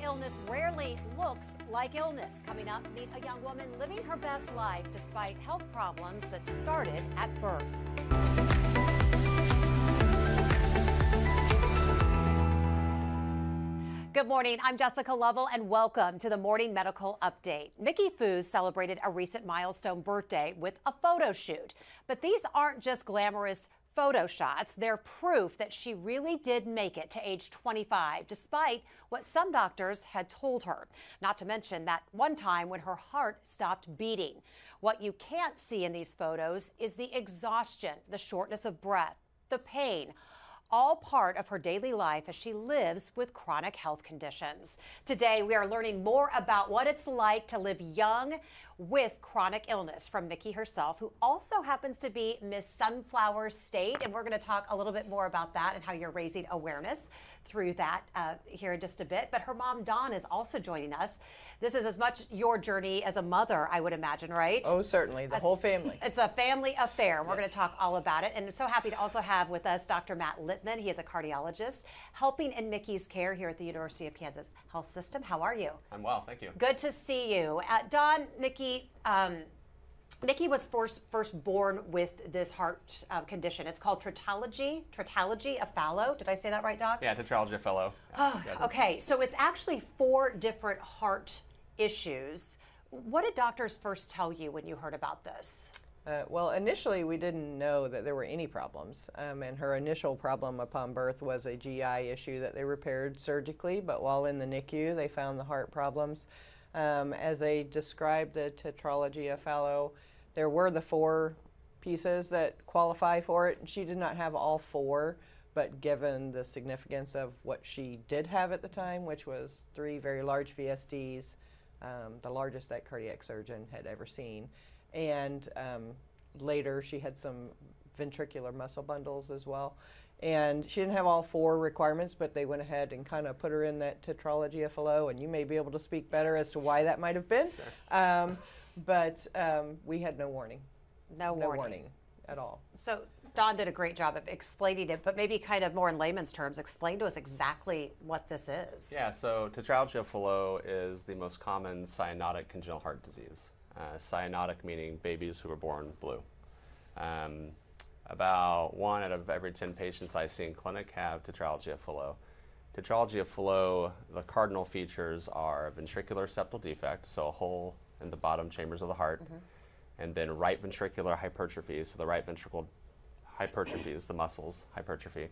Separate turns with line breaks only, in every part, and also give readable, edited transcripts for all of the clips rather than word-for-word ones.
illness rarely looks like illness. Coming up, meet a young woman living her best life despite health problems that started at birth. Good morning, I'm Jessica Lovell and welcome to the Morning Medical Update. Mickey Foos celebrated a recent milestone birthday with a photo shoot. But these aren't just glamorous photo shots. They're proof that she really did make it to age 25, despite what some doctors had told her. Not to mention that one time when her heart stopped beating. What you can't see in these photos is the exhaustion, the shortness of breath, the pain, all part of her daily life as she lives with chronic health conditions. Today, we are learning more about what it's like to live young with chronic illness from Mickey herself, who also happens to be Miss Sunflower State. And we're going to talk a little bit more about that and how you're raising awareness through that here in just a bit. But her mom, Dawn, is also joining us. This is as much your journey as a mother, I would imagine, right?
Oh, certainly. The whole family.
It's a family affair. We're going to talk all about it. And I'm so happy to also have with us Dr. Matt Lipman. He is a cardiologist helping in Mickey's care here at the University of Kansas Health System. How are you?
I'm well, thank you.
Good to see you. Dawn, Mickey was first born with this heart condition. It's called tetralogy of Fallot. Did I say that right, Doc?
Yeah, tetralogy of Fallot.
Oh, okay. So it's actually 4 different heart issues. What did doctors first tell you when you heard about this?
Well, initially we didn't know that there were any problems, and her initial problem upon birth was a GI issue that they repaired surgically, but while in the NICU they found the heart problems. As they described the tetralogy of Fallot, there were the 4 pieces that qualify for it. She did not have all 4, but given the significance of what she did have at the time, which was 3 very large VSDs, the largest that cardiac surgeon had ever seen. And later she had some ventricular muscle bundles as well. And she didn't have all 4 requirements, but they went ahead and kind of put her in that tetralogy of Fallot, and you may be able to speak better as to why that might have been. Sure. But we had no warning.
No warning
at all.
So Dawn did a great job of explaining it, but maybe kind of more in layman's terms, explain to us exactly what this is.
Yeah, so tetralogy of Fallot is the most common cyanotic congenital heart disease. Cyanotic meaning babies who were born blue. About 1 out of every 10 patients I see in clinic have tetralogy of Fallot. Tetralogy of Fallot, the cardinal features are ventricular septal defect, so a hole in the bottom chambers of the heart, and then right ventricular hypertrophy, so the right ventricle hypertrophies, the muscles hypertrophy.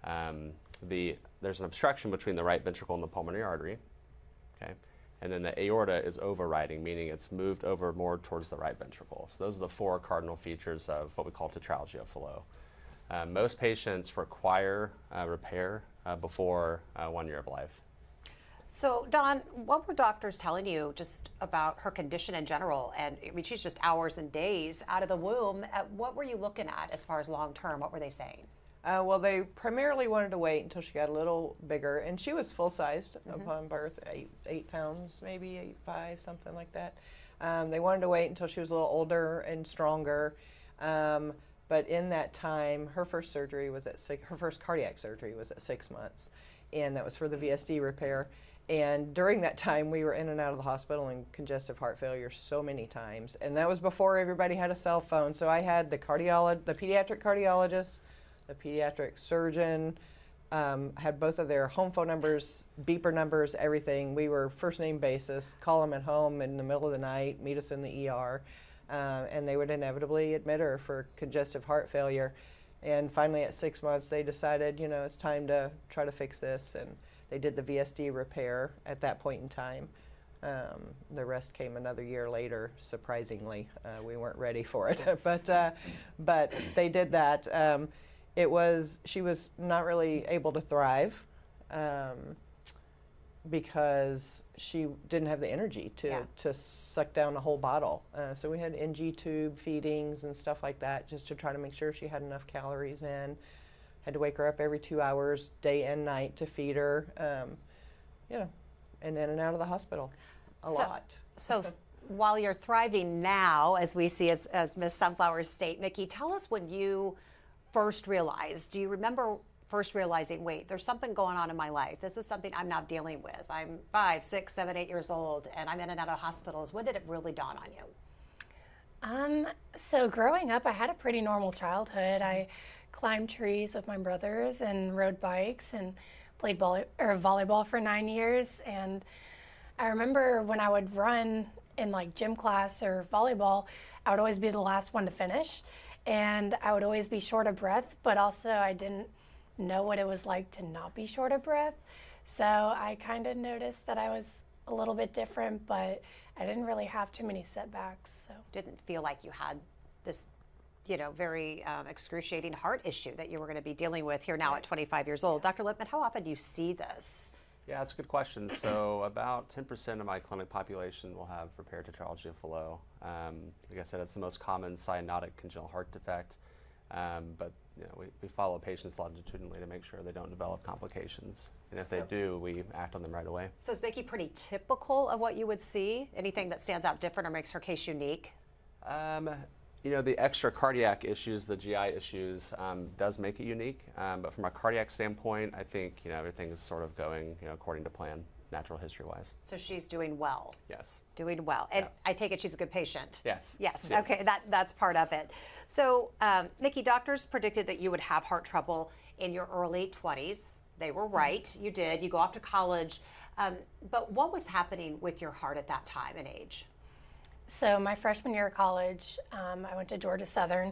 There's an obstruction between the right ventricle and the pulmonary artery, okay? And then the aorta is overriding, meaning it's moved over more towards the right ventricle. So those are the 4 cardinal features of what we call tetralogy of Fallot. Most patients require repair before 1 year of life.
So Dawn, what were doctors telling you just about her condition in general? And I mean, she's just hours and days out of the womb. What were you looking at as far as long term? What were they saying?
Well, they primarily wanted to wait until she got a little bigger, and she was full-sized upon birth, 8 pounds, maybe 8'5", something like that. They wanted to wait until she was a little older and stronger, but in that time, her first surgery was at her first cardiac surgery was at 6 months, and that was for the VSD repair. And during that time, we were in and out of the hospital in congestive heart failure so many times, and that was before everybody had a cell phone. So I had the pediatric cardiologist, the pediatric surgeon, had both of their home phone numbers, beeper numbers, everything. We were first name basis, call them at home in the middle of the night, meet us in the ER, and they would inevitably admit her for congestive heart failure. And finally at 6 months, they decided, it's time to try to fix this, and they did the VSD repair at that point in time. The rest came another year later, surprisingly. We weren't ready for it, but they did that. She was not really able to thrive because she didn't have the energy to suck down a whole bottle. So we had NG tube feedings and stuff like that just to try to make sure she had enough calories in. Had to wake her up every 2 hours, day and night, to feed her, and in and out of the hospital a lot.
So while you're thriving now, as we see as Miss Sunflower State, Mickey, tell us when you first realized, do you remember first realizing, wait, there's something going on in my life. This is something I'm now dealing with. I'm 5, 6, 7, 8 years old, and I'm in and out of hospitals. When did it really dawn on you?
So growing up, I had a pretty normal childhood. I climbed trees with my brothers and rode bikes and played volleyball for 9 years. And I remember when I would run in like gym class or volleyball, I would always be the last one to finish. And I would always be short of breath, but also I didn't know what it was like to not be short of breath. So I kind of noticed that I was a little bit different, but I didn't really have too many setbacks. So
Didn't feel like you had this, very excruciating heart issue that you were going to be dealing with here now at 25 years old. Dr. Lipman, how often do you see this?
Yeah, that's a good question. So about 10% of my clinic population will have repaired tetralogy of Fallot. Like I said, it's the most common cyanotic congenital heart defect, but we follow patients longitudinally to make sure they don't develop complications. And if they do, we act on them right away.
So is Vicki pretty typical of what you would see? Anything that stands out different or makes her case unique?
The extra cardiac issues, the GI issues, does make it unique. But from a cardiac standpoint, I think everything is sort of going according to plan, natural history-wise.
So she's doing well.
Yes.
Doing well. And I take it she's a good patient.
Yes.
Yes.
Yes.
Okay. That's part of it. So, Nikki, doctors predicted that you would have heart trouble in your early 20s. They were right. You did. You go off to college. But what was happening with your heart at that time and age?
So my freshman year of college, I went to Georgia Southern,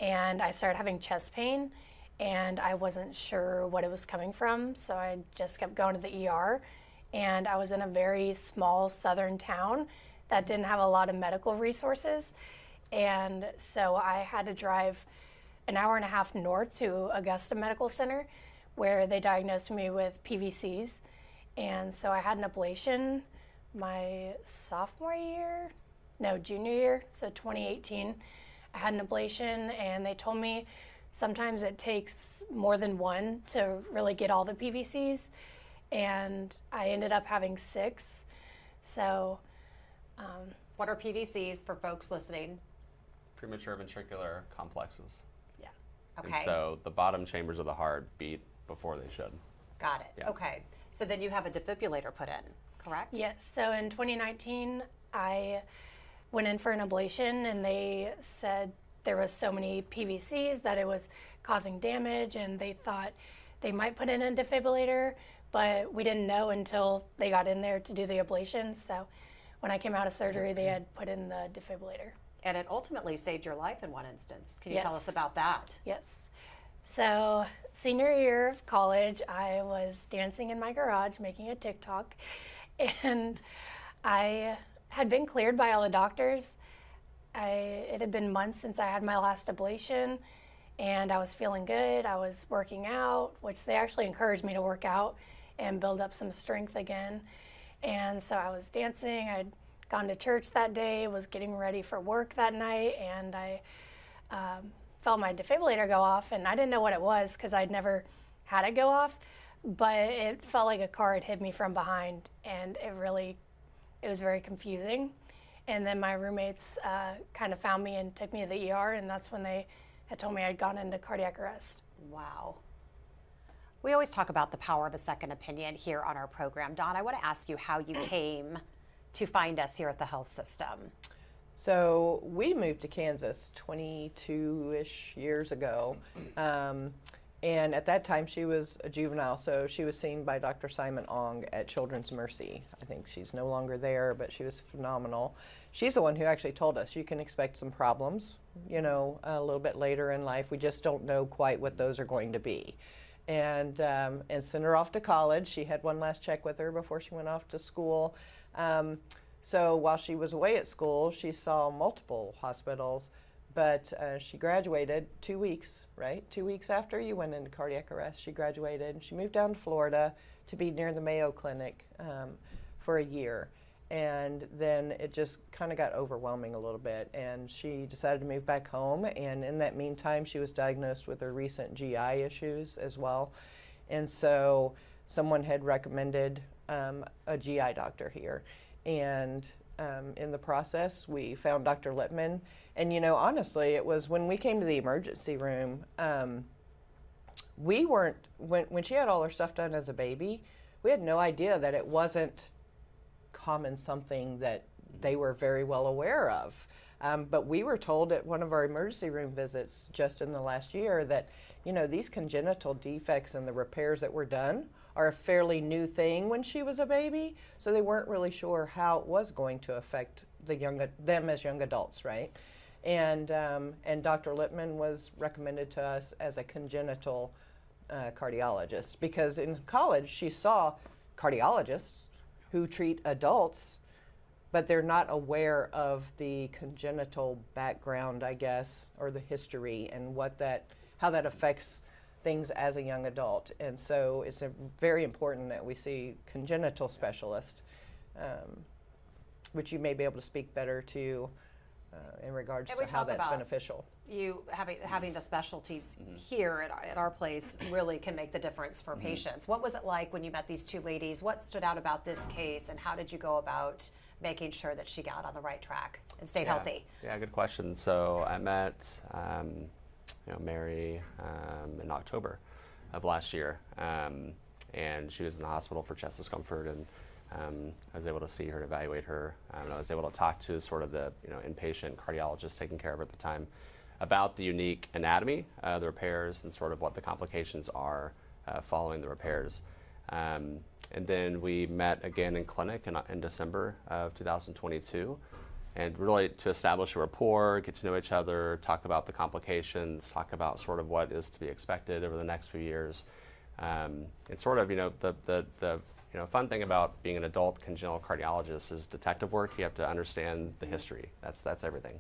and I started having chest pain, and I wasn't sure what it was coming from, so I just kept going to the ER. And I was in a very small southern town that didn't have a lot of medical resources, and so I had to drive an hour and a half north to Augusta Medical Center, where they diagnosed me with PVCs. And so I had an ablation my junior year, so 2018. I had an ablation, and they told me sometimes it takes more than one to really get all the PVCs, and I ended up having 6. So
What are PVCs for folks listening?
Premature ventricular complexes.
yeah.
Okay.
And so the bottom chambers of the heart beat before they should.
Got it.
Yeah.
Okay. So then you have a defibrillator put in, correct?
Yes, so in 2019, I went in for an ablation, and they said there was so many PVCs that it was causing damage, and they thought they might put in a defibrillator, but we didn't know until they got in there to do the ablation. So when I came out of surgery, they had put in the defibrillator.
And it ultimately saved your life in one instance. Can you tell
Yes.
us about that?
Yes. So senior year of college, I was dancing in my garage making a TikTok, and I had been cleared by all the doctors. It had been months since I had my last ablation, and I was feeling good. I was working out, which they actually encouraged me to work out and build up some strength again. And so I was dancing. I'd gone to church that day, was getting ready for work that night, and I felt my defibrillator go off, and I didn't know what it was because I'd never had it go off, but it felt like a car had hit me from behind, and it was very confusing. And then my roommates kind of found me and took me to the ER, and that's when they had told me I'd gone into cardiac arrest.
Wow. We always talk about the power of a second opinion here on our program. Dawn, I want to ask you how you came to find us here at the health system.
So we moved to Kansas 22-ish years ago. And at that time, she was a juvenile, so she was seen by Dr. Simon Ong at Children's Mercy. I think she's no longer there, but she was phenomenal. She's the one who actually told us you can expect some problems, a little bit later in life. We just don't know quite what those are going to be. And sent her off to college. She had one last check with her before she went off to school. So while she was away at school, she saw multiple hospitals. But she graduated 2 weeks, right? 2 weeks after you went into cardiac arrest, she graduated. She moved down to Florida to be near the Mayo Clinic for a year. And then it just kind of got overwhelming a little bit. And she decided to move back home. And in that meantime, she was diagnosed with her recent GI issues as well. And so someone had recommended a GI doctor here. And in the process, we found Dr. Lipman. And honestly, it was when we came to the emergency room, we weren't, when she had all her stuff done as a baby, we had no idea that it wasn't common, something that they were very well aware of. But we were told at one of our emergency room visits just in the last year that, you know, these congenital defects and the repairs that were done are a fairly new thing when she was a baby. So they weren't really sure how it was going to affect them as young adults, right? And Dr. Lippman was recommended to us as a congenital cardiologist, because in college she saw cardiologists who treat adults, but they're not aware of the congenital background, I guess, or the history and how that affects things as a young adult. And so it's very important that we see congenital specialists, which you may be able to speak better to in regards to how that's beneficial.
You having the specialties here at our place really can make the difference for patients. What was it like when you met these two ladies? What stood out about this case, and how did you go about making sure that she got on the right track and stayed healthy?
Yeah, good question. So I met Mary in October of last year, and she was in the hospital for chest discomfort, and I was able to see her and evaluate her. And I was able to talk to sort of the inpatient cardiologist taking care of her at the time about the unique anatomy, the repairs, and sort of what the complications are following the repairs. And then we met again in clinic in December of 2022, and really to establish a rapport, get to know each other, talk about the complications, talk about sort of what is to be expected over the next few years. And sort of, the fun thing about being an adult congenital cardiologist is detective work. You have to understand the history. That's everything.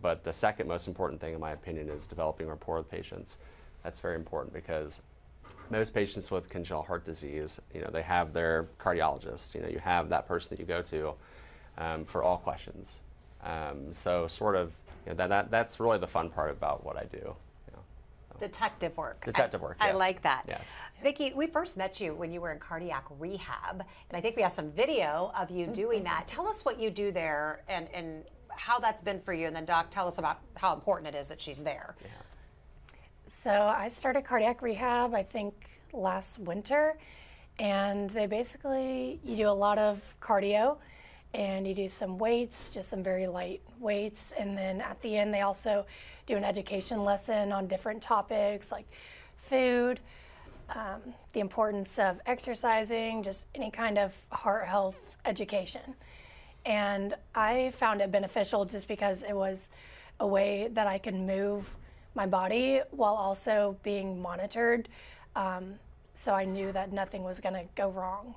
But the second most important thing, in my opinion, is developing rapport with patients. That's very important because most patients with congenital heart disease, they have their cardiologist. You have that person that you go to for all questions. So sort of, that's really the fun part about what I do.
Detective work.
Detective work, yes.
I like that.
Yes.
Vicki, we first met you when you were in cardiac rehab, and I think we have some video of you doing that. Tell us what you do there and how that's been for you, and then Doc, tell us about how important it is that she's there.
Yeah.
So I started cardiac rehab, I think, last winter, and you do a lot of cardio, and you do some weights, just some very light weights, and then at the end they also do an education lesson on different topics like food, the importance of exercising, just any kind of heart health education. And I found it beneficial just because it was a way that I could move my body while also being monitored. So I knew that nothing was going to go wrong.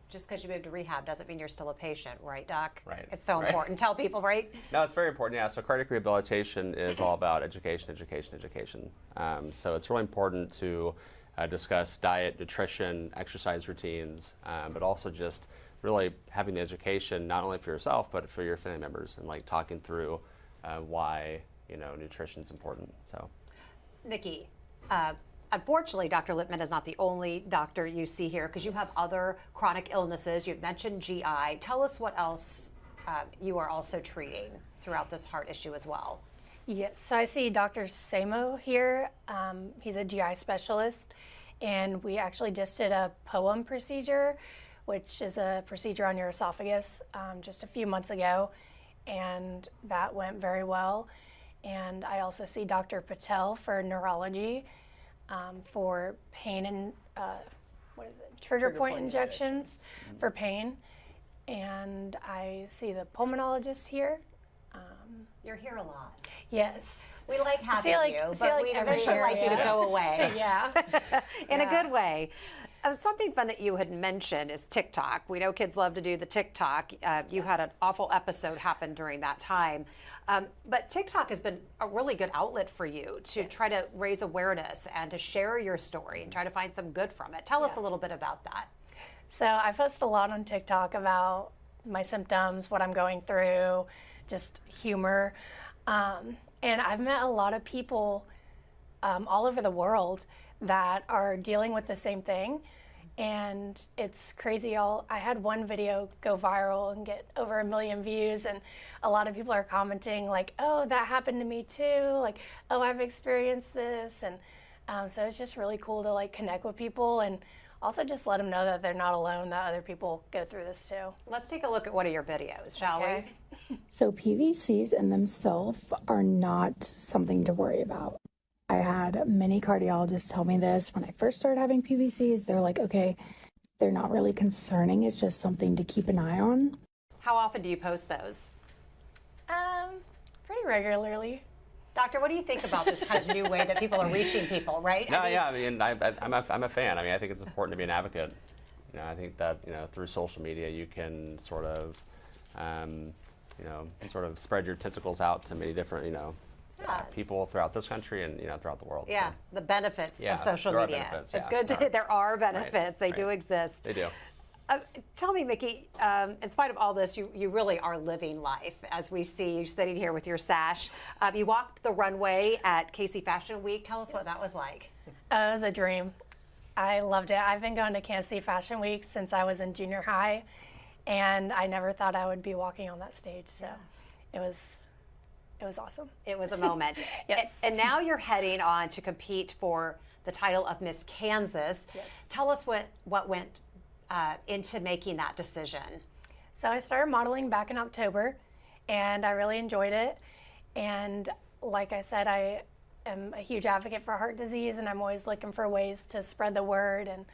Just because you moved to rehab doesn't mean you're still a patient, right, Doc?
Right.
It's so important. Tell people, right?
No, it's very important, yeah. So cardiac rehabilitation is all about education. So it's really important to discuss diet, nutrition, exercise routines, but also just really having the education not only for yourself, but for your family members, and like talking through why nutrition is important. So,
Nikki, unfortunately, Dr. Lippman is not the only doctor you see here because you have other chronic illnesses. You've mentioned GI. Tell us what else you are also treating throughout this heart issue as well.
Yes, so I see Dr. Samo here. He's a GI specialist, and we actually just did a POEM procedure, which is a procedure on your esophagus, just a few months ago, and that went very well. And I also see Dr. Patel for neurology, for pain and trigger point injections for pain. And I see the pulmonologist here.
You're here a lot.
Yes.
We like having you, but we'd eventually like you to go away.
Yeah.
In a good way. Something fun that you had mentioned is TikTok. We know kids love to do the TikTok. You had an awful episode happen during that time. But TikTok has been a really good outlet for you to try to raise awareness and to share your story and try to find some good from it. Tell us a little bit about that.
So I post a lot on TikTok about my symptoms, what I'm going through, just humor. And I've met a lot of people all over the world that are dealing with the same thing. And it's crazy. I had one video go viral and get over 1 million views, and a lot of people are commenting like, oh, that happened to me too. Like, oh, I've experienced this. And So it's just really cool to like connect with people and also just let them know that they're not alone, that other people go through this too.
Let's take a look at one of your videos, shall
Okay.
we?
So PVCs in themselves are not something to worry about. I had many cardiologists tell me this when I first started having PVCs. They're like, okay, they're not really concerning. It's just something to keep an eye on.
How often do you post those?
Pretty regularly.
Doctor, what do you think about this kind of new way that people are reaching people, right?
No, yeah, I mean, I'm a fan. I mean, I think it's important to be an advocate. You know, I think that, you know, through social media you can sort of, you know, sort of spread your tentacles out to many different, you know, people throughout this country and, you know, throughout the world.
Yeah,
So,
the benefits
Yeah,
of social
there are
media.
benefits,
It's
yeah,
good.
there are.
There are benefits. They do
right.
exist.
they do.
Tell me, Mickey, in spite of all this, you really are living life, as we see you sitting here with your sash. You walked the runway at KC Fashion Week. Tell us what that was like.
It was a dream. I loved it. I've been going to Kansas City Fashion Week since I was in junior high, and I never thought I would be walking on that stage. So it was awesome.
It was a moment.
Yes.
And now you're heading on to compete for the title of Miss Kansas.
Yes.
Tell us what went into making that decision.
So I started modeling back in October, and I really enjoyed it. And like I said, I am a huge advocate for heart disease, and I'm always looking for ways to spread the word. And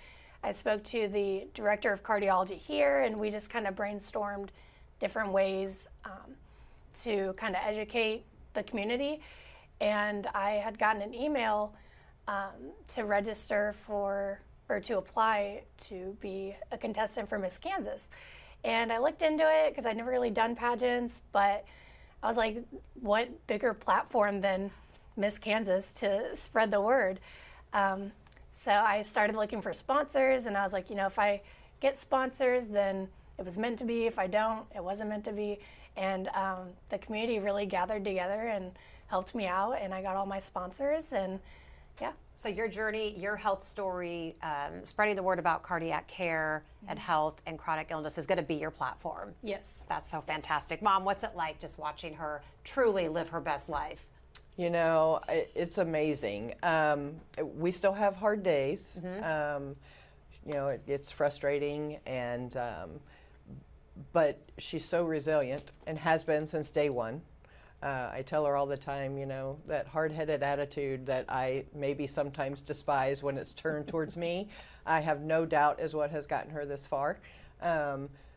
I spoke to the director of cardiology here, and we just kind of brainstormed different ways to kind of educate the community. And I had gotten an email to register for, or to apply to be a contestant for Miss Kansas. And I looked into it because I'd never really done pageants, but I was like, what bigger platform than Miss Kansas to spread the word? So I started looking for sponsors, and I was like, you know, if I get sponsors, then it was meant to be. If I don't, it wasn't meant to be. And the community really gathered together and helped me out, and I got all my sponsors, and yeah.
So your journey, your health story, spreading the word about cardiac care and health and chronic illness is going to be your platform.
Yes.
That's so fantastic. Mom, what's it like just watching her truly live her best life?
You know, it's amazing. We still have hard days. You know, it gets frustrating, and but she's so resilient and has been since day one. I tell her all the time, you know, that hard-headed attitude that I maybe sometimes despise when it's turned towards me, I have no doubt is what has gotten her this far.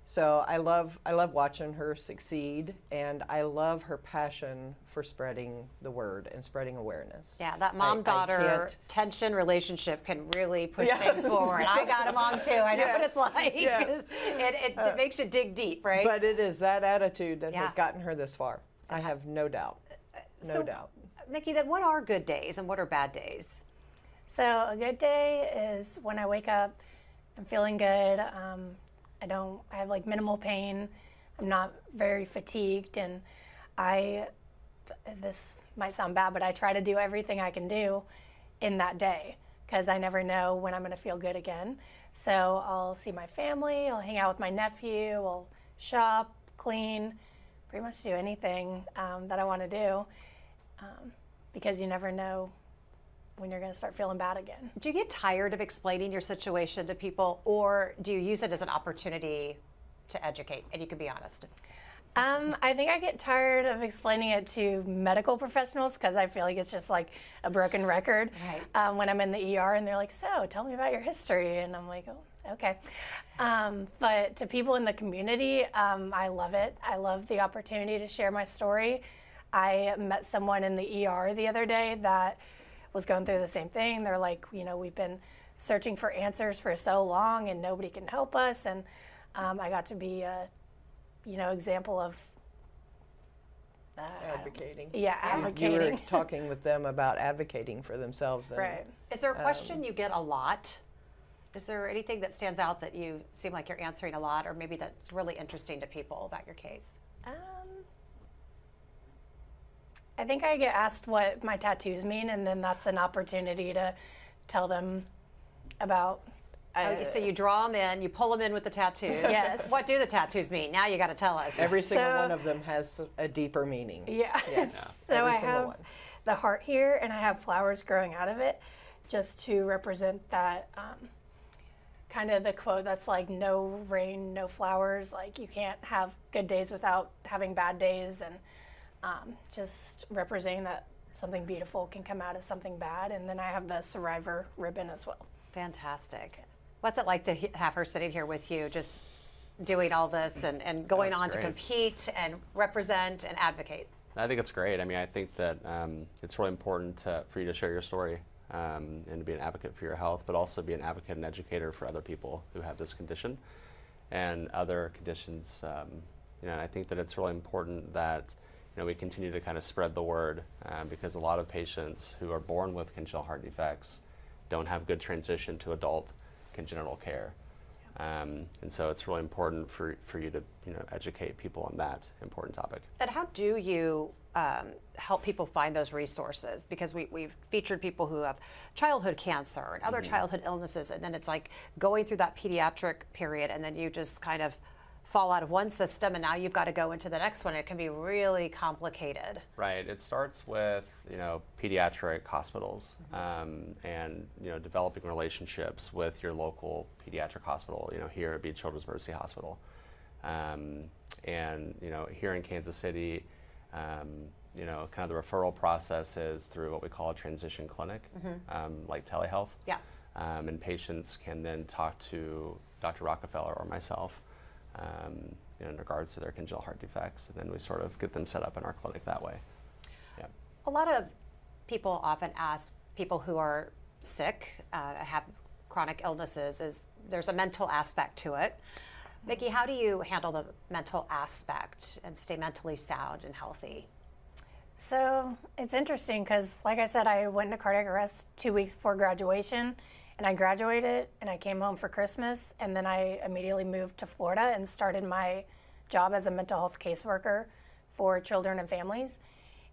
So I love watching her succeed, and I love her passion for spreading the word and spreading awareness.
Yeah, that mom-daughter tension relationship can really push things forward. I got a mom too. I know what it's like.
Yeah.
It makes you dig deep, right?
But it is that attitude that
Yeah.
has gotten her this far. I have no doubt. No doubt.
Mickey, then what are good days and what are bad days?
So a good day is when I wake up, I'm feeling good. I have like minimal pain. I'm not very fatigued, and this might sound bad, but I try to do everything I can do in that day because I never know when I'm going to feel good again. So I'll see my family, I'll hang out with my nephew, I'll shop, clean, pretty much do anything that I want to do because you never know when you're going to start feeling bad again.
Do you get tired of explaining your situation to people, or do you use it as an opportunity to educate? And you can be honest.
I think I get tired of explaining it to medical professionals because I feel like it's just like a broken record.
Right.
When I'm in the ER and they're like, so tell me about your history. And I'm like, oh, okay. But to people in the community, I love it. I love the opportunity to share my story. I met someone in the ER the other day that was going through the same thing. They're like, you know, we've been searching for answers for so long and nobody can help us. And I got to be a, you know, example of
Advocating.
advocating.
You were talking with them about advocating for themselves. And
Right.
Is there a question you get a lot? Is there anything that stands out that you seem like you're answering a lot, or maybe that's really interesting to people about your case?
I think I get asked what my tattoos mean, and then that's an opportunity to tell them about.
So you draw them in, you pull them in with the tattoos.
Yes.
What do the tattoos mean? Now you got to tell us.
Every single
So-
one of them has a deeper meaning.
Yeah.
Yes.
So
Every
I
single
have
one.
the heart here, and I have flowers growing out of it. just to represent that kind of the quote that's like, no rain, no flowers. Like, you can't have good days without having bad days, and just representing that something beautiful can come out of something bad. And then I have the survivor ribbon as well.
Fantastic. What's it like to have her sitting here with you, just doing all this and going
That's
on to
great.
compete and represent and advocate?
I think it's great. I mean, I think that it's really important for you to share your story and to be an advocate for your health, but also be an advocate and educator for other people who have this condition and other conditions. You know, I think that it's really important that we continue to kind of spread the word because a lot of patients who are born with congenital heart defects don't have good transition to adult congenital care. And so it's really important for you to educate people on that important topic.
And how do you help people find those resources? Because we've featured people who have childhood cancer and other childhood illnesses, and then it's like going through that pediatric period, and then you just kind of fall out of one system, and now you've got to go into the next one. It can be really complicated.
Right. It starts with pediatric hospitals and developing relationships with your local pediatric hospital. Here it'd be Children's Mercy Hospital, and here in Kansas City, kind of the referral process is through what we call a transition clinic, like telehealth.
Yeah.
And patients can then talk to Dr. Rockefeller or myself. In regards to their congenital heart defects, and then we sort of get them set up in our clinic that way. Yeah.
A lot of people often ask people who are sick, have chronic illnesses, is there's a mental aspect to it. Mickey, how do you handle the mental aspect and stay mentally sound and healthy?
So it's interesting because, like I said, I went into cardiac arrest 2 weeks before graduation, and I graduated and I came home for Christmas, and then I immediately moved to Florida and started my job as a mental health caseworker for children and families.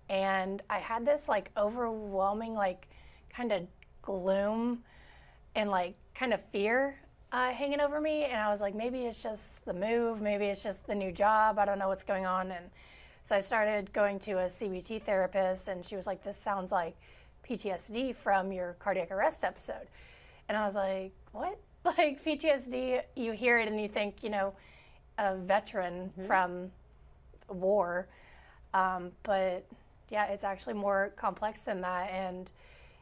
And I had this like overwhelming like kind of gloom and like kind of fear hanging over me, and I was like, maybe it's just the move, maybe it's just the new job, I don't know what's going on. And so I started going to a CBT therapist, and she was like, this sounds like PTSD from your cardiac arrest episode. And I was like, what? Like, PTSD, you hear it and you think, a veteran from war. But yeah, it's actually more complex than that. And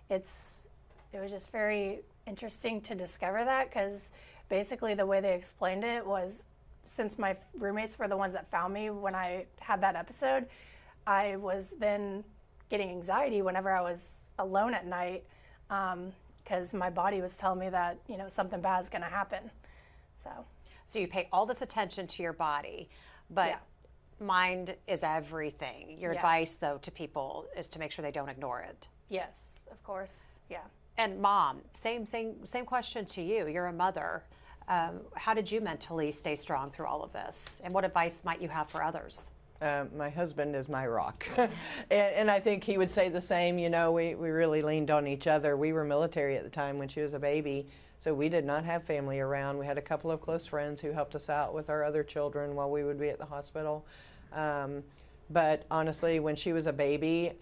it was just very interesting to discover that, because basically the way they explained it was, since my roommates were the ones that found me when I had that episode, I was then getting anxiety whenever I was alone at night. Because my body was telling me that, something bad is going to happen. So
you pay all this attention to your body, but mind is everything. Your advice, though, to people is to make sure they don't ignore it.
Yes, of course, yeah.
And Mom, same thing, same question to you. You're a mother. How did you mentally stay strong through all of this? And what advice might you have for others?
My husband is my rock. and I think he would say the same. We really leaned on each other. We were military at the time when she was a baby, so we did not have family around. We had a couple of close friends who helped us out with our other children while we would be at the hospital. But honestly, when she was a baby,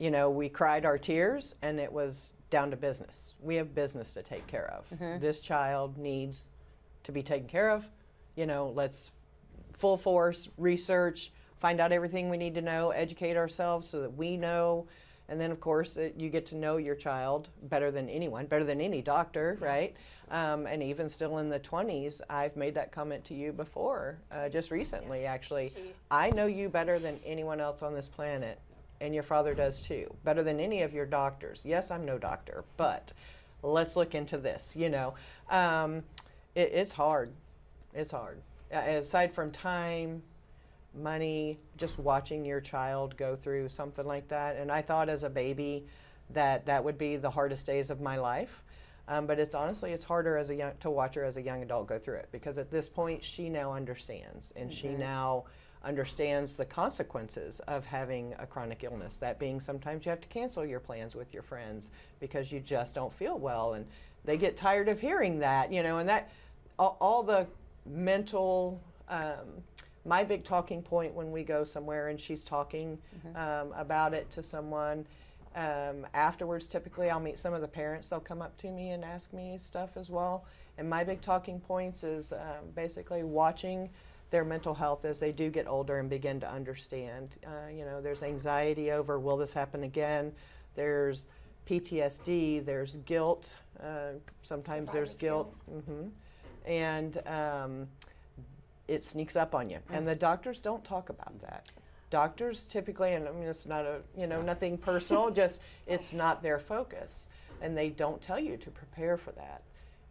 we cried our tears, and it was down to business. We have business to take care of. This child needs to be taken care of. Let's full force research, find out everything we need to know, educate ourselves so that we know. And then, of course, you get to know your child better than anyone, better than any doctor, right? And even still in the 20s, I've made that comment to you before, just recently, actually. I know you better than anyone else on this planet, and your father does too, better than any of your doctors. Yes, I'm no doctor, but let's look into this, It's hard. It's hard. Aside from time, money, just watching your child go through something like that. And I thought as a baby that would be the hardest days of my life. But it's harder to watch her as a young adult go through it, because at this point she now understands, and she now understands the consequences of having a chronic illness. That being, sometimes you have to cancel your plans with your friends because you just don't feel well, and they get tired of hearing that, and that all the mental. My big talking point when we go somewhere and she's talking about it to someone Afterwards, typically I'll meet some of the parents. They'll come up to me and ask me stuff as well. And my big talking points is basically watching their mental health as they do get older and begin to understand. You know, there's anxiety over, will this happen again? There's PTSD, there's guilt. Sometimes there's guilt. And it sneaks up on you. And the doctors don't talk about that. Doctors typically, and I mean, it's not a, you know, nothing personal, just it's not their focus. And they don't tell you to prepare for that.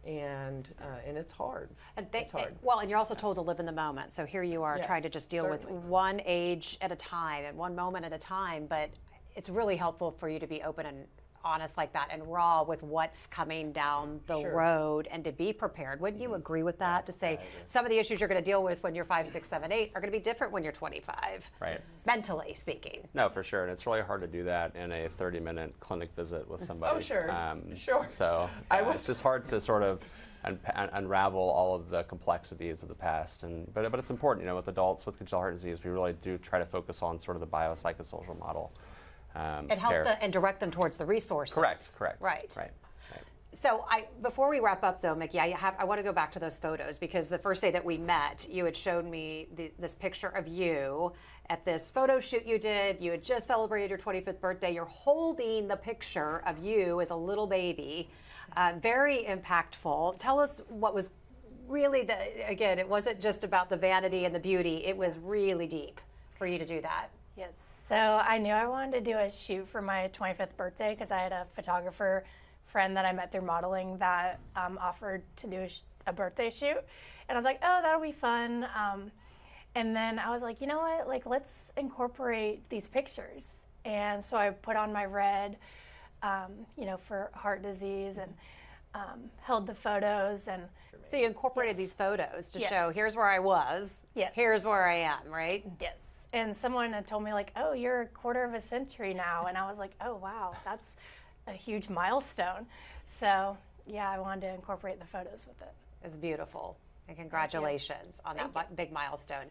And it's hard.
And
it's hard.
well, and you're also told to live in the moment. So here you are
Yes,
trying to just deal
certainly.
with one age at a time and one moment at a time. But it's really helpful for you to be open and honest like that and raw with what's coming down the
Sure.
road and to be prepared. Wouldn't you agree with that? To say some of the issues you're going to deal with when you're 5, 6, 7, 8 are going to be different when you're 25.
Right.
Mentally speaking.
No, for sure. And it's really hard to do that in a 30-minute clinic visit with somebody.
Oh, sure. Sure.
So it's just hard to sort of unravel all of the complexities of the past. But it's important, you know, with adults with congenital heart disease, we really do try to focus on sort of the biopsychosocial model.
And help and direct them towards the resources.
Correct.
Right.
Right.
So before we wrap up though, Mickey, I want to go back to those photos because the first day that we met, you had showed me this picture of you at this photo shoot you did. You had just celebrated your 25th birthday. You're holding the picture of you as a little baby. Very impactful. Tell us what was really again, it wasn't just about the vanity and the beauty. It was really deep for you to do that.
Yes, so I knew I wanted to do a shoot for my 25th birthday because I had a photographer friend that I met through modeling that offered to do a birthday shoot. And I was like, oh, that'll be fun. And then I was like, you know what, like let's incorporate these pictures. And so I put on my red, you know, for heart disease and held the photos. And
So you incorporated these photos to
Yes.
show here's where I was,
Yes.
here's where I am, right?
yes. And someone had told me like, oh, you're a quarter of a century now. And I was like, oh, wow, that's a huge milestone. So yeah, I wanted to incorporate the photos with it.
It's beautiful. And congratulations on that big milestone.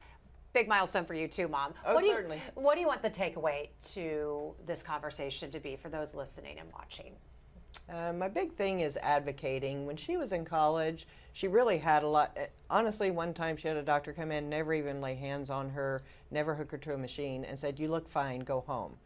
Big milestone for you too, Mom.
Oh, certainly.
What do you want the takeaway to this conversation to be for those listening and watching?
My big thing is advocating. When she was in college, she really had a lot. Honestly, one time she had a doctor come in, never even lay hands on her, never hook her to a machine, and said, "You look fine, go home."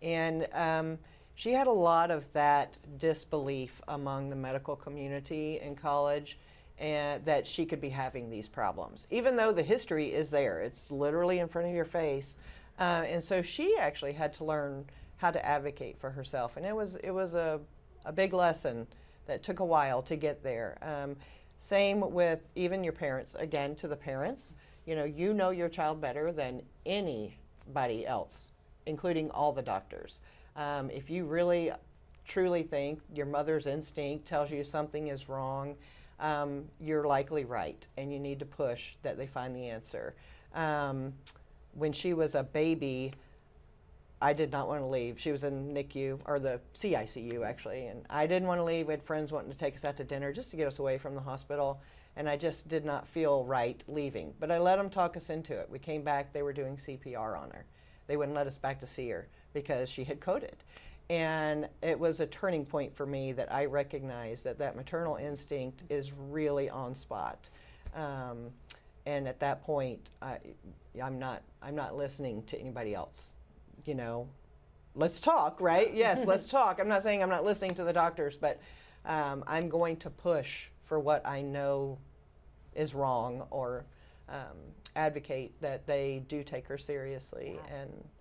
And she had a lot of that disbelief among the medical community in college, and that she could be having these problems, even though the history is there. It's literally in front of your face. And so she actually had to learn how to advocate for herself, and it was a big lesson that took a while to get there. Same with even your parents. Again, to the parents, you know your child better than anybody else, including all the doctors. If you really truly think your mother's instinct tells you something is wrong, you're likely right, and you need to push that they find the answer. When she was a baby, I did not want to leave. She was in NICU, or the CICU actually, and I didn't want to leave. We had friends wanting to take us out to dinner just to get us away from the hospital, and I just did not feel right leaving. But I let them talk us into it. We came back, they were doing CPR on her. They wouldn't let us back to see her because she had coded. And it was a turning point for me that I recognized that maternal instinct is really on spot. And at that point, I'm not listening to anybody else. You know, let's talk, right? Yes, let's talk. I'm not saying I'm not listening to the doctors, but I'm going to push for what I know is wrong, or advocate that they do take her seriously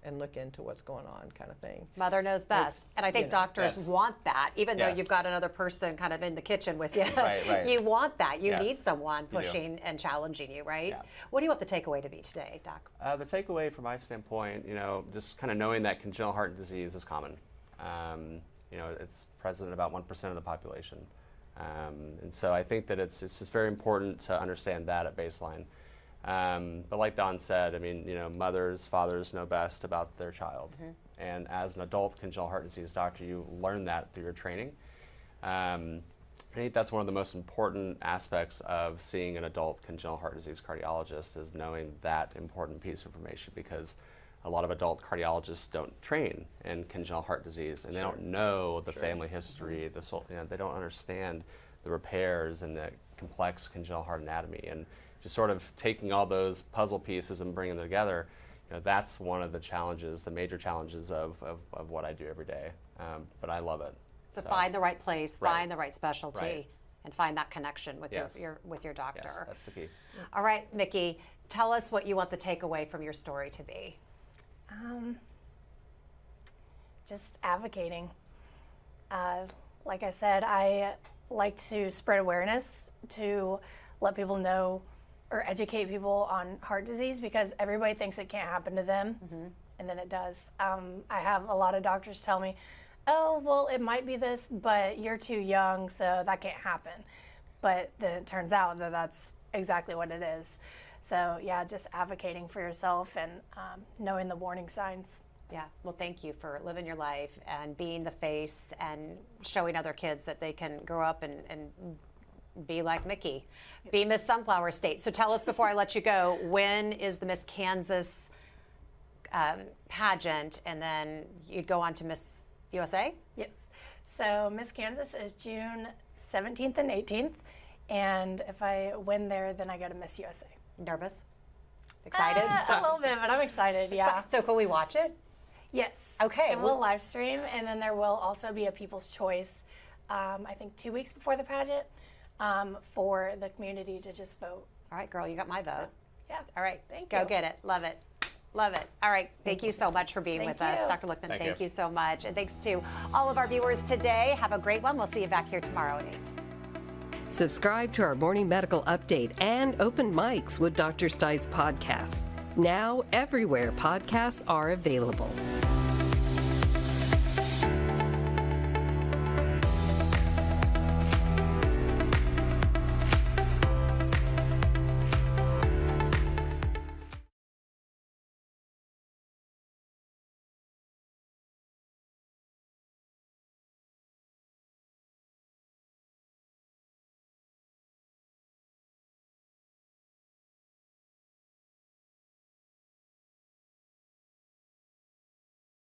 and look into what's going on, kind of thing.
Mother knows best. And I think doctors
Yes.
want that, even though
Yes.
you've got another person kind of in the kitchen with you.
Right.
You want that. You
Yes.
need someone
You do.
pushing and challenging you, right?
Yeah.
What do you want the takeaway to be today, Doc?
The takeaway from my standpoint, you know, just kind of knowing that congenital heart disease is common. You know, it's present in about 1% of the population. And so I think that it's just very important to understand that at baseline. But like Dawn said, I mean, you know, mothers, fathers know best about their child. And as an adult congenital heart disease doctor, you learn that through your training. I think that's one of the most important aspects of seeing an adult congenital heart disease cardiologist, is knowing that important piece of information, because a lot of adult cardiologists don't train in congenital heart disease, and they don't know the family history. They don't understand the repairs and the complex congenital heart anatomy. And just sort of taking all those puzzle pieces and bringing them together, that's one of the challenges, the major challenges of what I do every day. But I love it.
So find the right place,
Right.
find the right specialty,
Right.
and find that connection with
Yes.
your doctor.
Yes, that's the key.
All right, Mickey, tell us what you want the takeaway from your story to be.
Just advocating. Like I said, I like to spread awareness to let people know or educate people on heart disease, because everybody thinks it can't happen to them, and then it does. I have a lot of doctors tell me, oh, well, it might be this, but you're too young, so that can't happen. But then it turns out that that's exactly what it is. So yeah, just advocating for yourself and knowing the warning signs.
Yeah, well, thank you for living your life and being the face and showing other kids that they can grow up and be like Mickey, be Miss Sunflower State. So tell us before I let you go, when is the Miss Kansas pageant, and then you'd go on to Miss USA?
Yes. So Miss Kansas is June 17th and 18th, and if I win there, then I go to Miss USA.
Nervous? Excited?
A little bit, but I'm excited, yeah.
So can we watch it?
Yes.
Okay,
And we'll live stream, and then there will also be a People's Choice, I think 2 weeks before the pageant, for the community to just vote.
All right, girl, you got my vote.
Yeah.
All right,
Thank
go
you.
get it. Love it. Love it. All right, thank you so much for being
Thank
with us.
you.
Dr. Lookman,
Thank
thank
you.
you so much. And thanks to all of our viewers today. Have a great one. We'll see you back here tomorrow at 8.
Subscribe to our morning medical update and open mics with Dr. Stites podcasts. Now, everywhere podcasts are available.